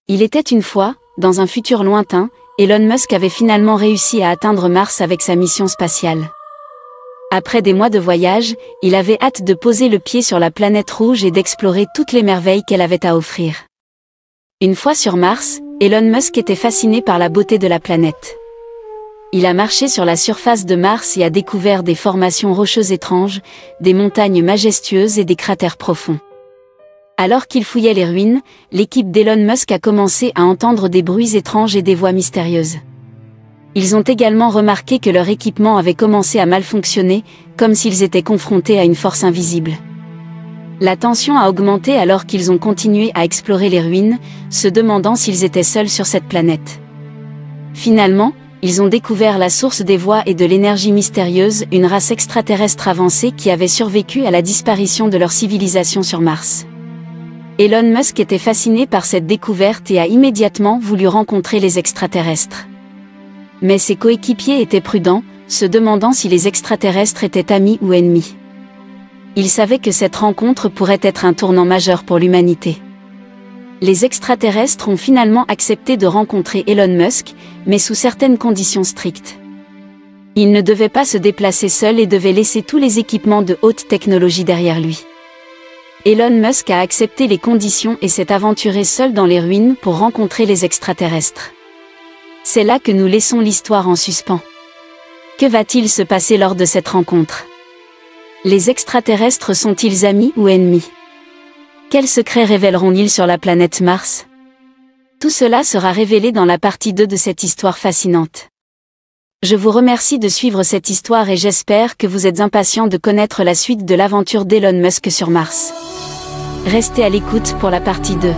Il était une fois, dans un futur lointain, Elon Musk avait finalement réussi à atteindre Mars avec sa mission spatiale. Après des mois de voyage, il avait hâte de poser le pied sur la planète rouge et d'explorer toutes les merveilles qu'elle avait à offrir. Une fois sur Mars, Elon Musk était fasciné par la beauté de la planète. Il a marché sur la surface de Mars et a découvert des formations rocheuses étranges, des montagnes majestueuses et des cratères profonds. Alors qu'il fouillait les ruines, l'équipe d'Elon Musk a commencé à entendre des bruits étranges et des voix mystérieuses. Ils ont également remarqué que leur équipement avait commencé à mal fonctionner, comme s'ils étaient confrontés à une force invisible. La tension a augmenté alors qu'ils ont continué à explorer les ruines, se demandant s'ils étaient seuls sur cette planète. Finalement, ils ont découvert la source des voix et de l'énergie mystérieuse, une race extraterrestre avancée qui avait survécu à la disparition de leur civilisation sur Mars. Elon Musk était fasciné par cette découverte et a immédiatement voulu rencontrer les extraterrestres. Mais ses coéquipiers étaient prudents, se demandant si les extraterrestres étaient amis ou ennemis. Ils savaient que cette rencontre pourrait être un tournant majeur pour l'humanité. Les extraterrestres ont finalement accepté de rencontrer Elon Musk, mais sous certaines conditions strictes. Il ne devait pas se déplacer seul et devait laisser tous les équipements de haute technologie derrière lui. Elon Musk a accepté les conditions et s'est aventuré seul dans les ruines pour rencontrer les extraterrestres. C'est là que nous laissons l'histoire en suspens. Que va-t-il se passer lors de cette rencontre? Les extraterrestres sont-ils amis ou ennemis? Quels secrets révéleront-ils sur la planète Mars? Tout cela sera révélé dans la partie 2 de cette histoire fascinante. Je vous remercie de suivre cette histoire et j'espère que vous êtes impatients de connaître la suite de l'aventure d'Elon Musk sur Mars. Restez à l'écoute pour la partie 2.